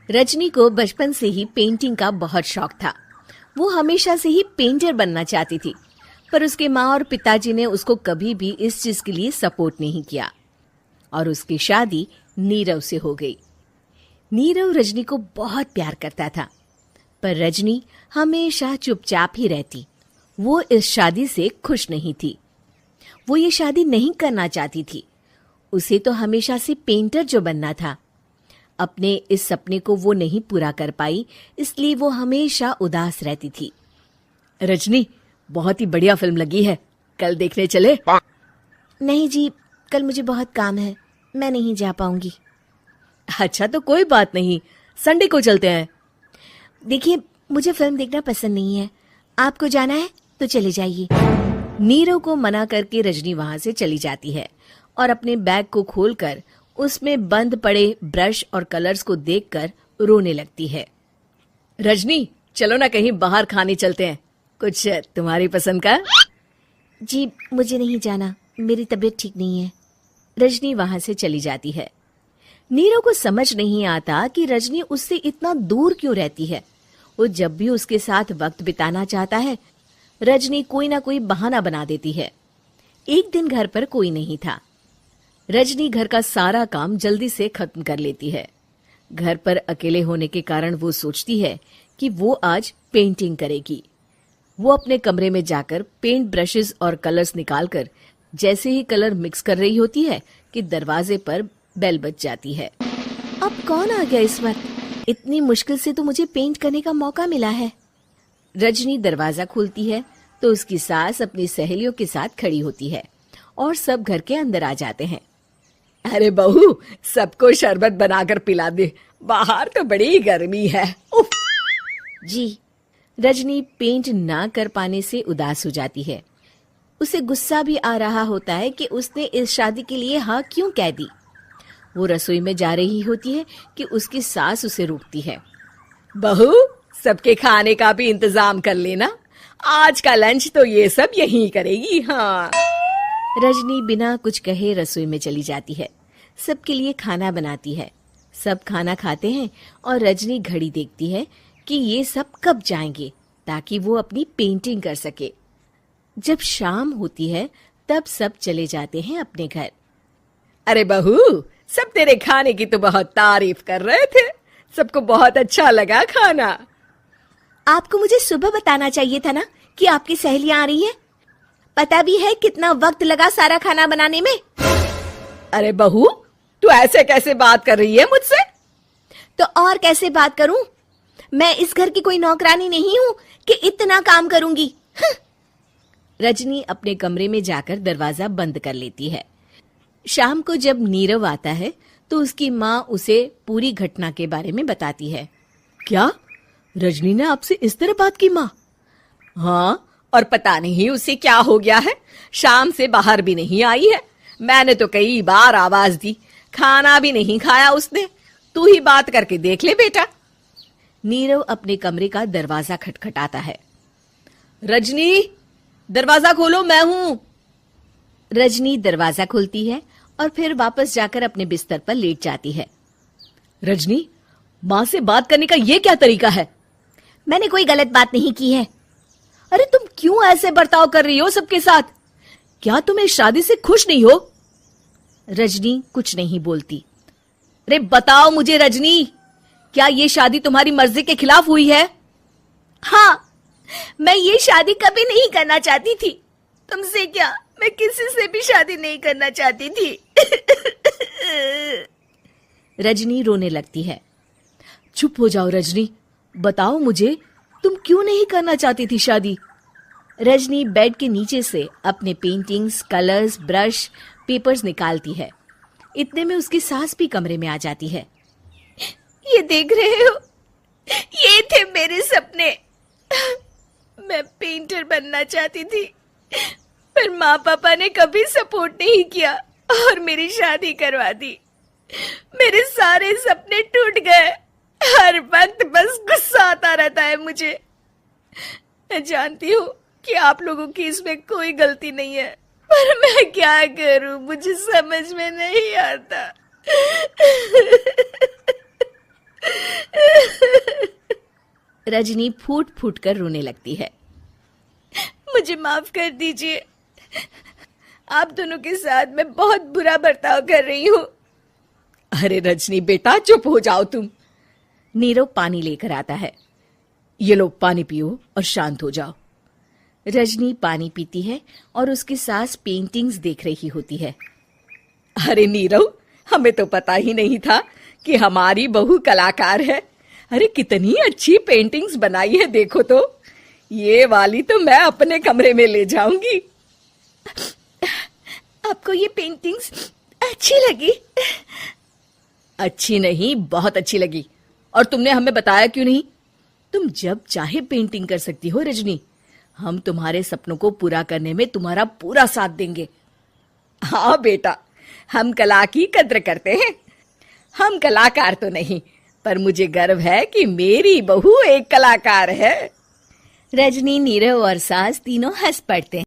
रजनी को बचपन से ही पेंटिंग का बहुत शौक था। वो हमेशा से ही पेंटर बनना चाहती थी, पर उसके माँ और पिताजी ने उसको कभी भी इस चीज के लिए सपोर्ट नहीं किया और उसकी शादी नीरव से हो गई। नीरव रजनी को बहुत प्यार करता था, पर रजनी हमेशा चुपचाप ही रहती। वो इस शादी से खुश नहीं थी। वो ये शादी नहीं करना चाहती थी। उसे तो हमेशा से पेंटर जो बनना था। अपने इस सपने को वो नहीं पूरा कर पाई, इसलिए वो हमेशा उदास रहती थी। रजनी, बहुत ही बढ़िया फिल्म लगी है, कल देखने चले? नहीं जी, कल मुझे बहुत काम है, मैं नहीं जा पाऊंगी। अच्छा तो कोई बात नहीं, संडे को चलते हैं। देखिए, मुझे फिल्म देखना पसंद नहीं है। आपको जाना है तो चले जाइए। नीरव को मना करके रजनी वहां से चली जाती है और अपने बैग को खोलकर उसमें बंद पड़े ब्रश और कलर्स को देखकर रोने लगती है। रजनी, चलो ना कहीं बाहर खाने चलते हैं, कुछ तुम्हारी पसंद का। जी, मुझे नहीं जाना, मेरी तबीयत ठीक नहीं है। रजनी वहां से चली जाती है। नीरव को समझ नहीं आता कि रजनी उससे इतना दूर क्यों रहती है। वो जब भी उसके साथ वक्त बिताना चाहता है, रजनी कोई ना कोई बहाना बना देती है। एक दिन घर पर कोई नहीं था। रजनी घर का सारा काम जल्दी से खत्म कर लेती है। घर पर अकेले होने के कारण वो सोचती है कि वो आज पेंटिंग करेगी। वो अपने कमरे में जाकर पेंट ब्रशेस और कलर्स निकालकर जैसे ही कलर मिक्स कर रही होती है कि दरवाजे पर बेल बज जाती है। अब कौन आ गया इस वक्त? इतनी मुश्किल से तो मुझे पेंट करने का मौका मिला है। रजनी दरवाजा खोलती है तो उसकी सास अपनी सहेलियों के साथ खड़ी होती है और सब घर के अंदर आ जाते हैं। अरे बहू, सबको शरबत बनाकर पिला दे, बाहर तो बड़ी गर्मी है। उफ। जी। रजनी पेंट ना कर पाने से उदास हो जाती है। उसे गुस्सा भी आ रहा होता है कि उसने इस शादी के लिए हाँ क्यों कह दी। वो रसोई में जा रही होती है कि उसकी सास उसे रोकती है। बहू, सबके खाने का भी इंतजाम कर लेना, आज का लंच तो ये सब यहीं करेगी। हाँ। रजनी बिना कुछ कहे रसोई में चली जाती है। सबके लिए खाना बनाती है। सब खाना खाते हैं और रजनी घड़ी देखती है कि ये सब कब जाएंगे ताकि वो अपनी पेंटिंग कर सके। जब शाम होती है तब सब चले जाते हैं अपने घर। अरे बहू, सब तेरे खाने की तो बहुत तारीफ कर रहे थे, सबको बहुत अच्छा लगा खाना। आपको मुझे सुबह बताना चाहिए था ना कि आपकी सहेलियां आ रही हैं। पता भी है कितना वक्त लगा सारा खाना बनाने में। अरे बहू, तू ऐसे कैसे बात कर रही है मुझसे? तो और कैसे बात करूं? मैं इस घर की कोई नौकरानी नहीं हूं कि इतना काम करूंगी। रजनी अपने कमरे में जाकर दरवाजा बंद कर लेती है। शाम को जब नीरव आता है तो उसकी माँ उसे पूरी घटना के बारे में बताती है। क्या रजनी ने आपसे इस तरह बात की माँ? हाँ, और पता नहीं उसे क्या हो गया है, शाम से बाहर भी नहीं आई है। मैंने तो कई बार आवाज दी, खाना भी नहीं खाया उसने। तू ही बात करके देख ले बेटा। नीरव अपने कमरे का दरवाजा खटखटाता है। रजनी, दरवाजा खोलो, मैं हूं। रजनी दरवाजा खोलती है और फिर वापस जाकर अपने बिस्तर पर लेट जाती है। रजनी, माँ से बात करने का ये क्या तरीका है? मैंने कोई गलत बात नहीं की है। अरे तुम क्यों ऐसे बर्ताव कर रही हो सबके साथ? क्या तुम इस शादी से खुश नहीं हो? रजनी कुछ नहीं बोलती। अरे बताओ मुझे रजनी, क्या ये शादी तुम्हारी मर्जी के खिलाफ हुई है? हाँ, मैं ये शादी कभी नहीं करना चाहती थी। तुमसे क्या, मैं किसी से भी शादी नहीं करना चाहती थी। रजनी रोने लगती है। चुप हो जाओ रजनी, बताओ मुझे, तुम क्यों नहीं करना चाहती थी शादी? रजनी बेड के नीचे से अपने पेंटिंग्स, कलर्स, ब्रश, पेपर्स निकालती है। इतने में उसकी सास भी कमरे में आ जाती है। ये देख रहे हो, ये थे मेरे सपने। मैं पेंटर बनना चाहती थी, पर माँ पापा ने कभी सपोर्ट नहीं किया और मेरी शादी करवा दी। मेरे सारे सपने टूट गए। हर वक्त बस गुस्सा आता रहता है मुझे। मैं जानती हूँ कि आप लोगों की इसमें कोई गलती नहीं है, पर मैं क्या करूँ, मुझे समझ में नहीं आता। रजनी फूट फूट कर रोने लगती है। मुझे माफ कर दीजिए, आप दोनों के साथ मैं बहुत बुरा बर्ताव कर रही हूँ। अरे रजनी बेटा, चुप हो जाओ तुम। नीरव पानी लेकर आता है। ये लो पानी पियो और शांत हो जाओ। रजनी पानी पीती है और उसकी सास पेंटिंग्स देख रही होती है। अरे नीरव, हमें तो पता ही नहीं था कि हमारी बहू कलाकार है। अरे कितनी अच्छी पेंटिंग्स बनाई है, देखो तो। ये वाली तो मैं अपने कमरे में ले जाऊंगी। आपको ये पेंटिंग्स अच्छी लगी? अच्छी नहीं, बहुत अच्छी लगी। और तुमने हमें बताया क्यों नहीं? तुम जब चाहे पेंटिंग कर सकती हो रजनी। हम तुम्हारे सपनों को पूरा करने में तुम्हारा पूरा साथ देंगे। हाँ बेटा, हम कला की कद्र करते हैं। हम कलाकार तो नहीं, पर मुझे गर्व है कि मेरी बहू एक कलाकार है। रजनी, नीरव और सास तीनों हंस पड़ते हैं।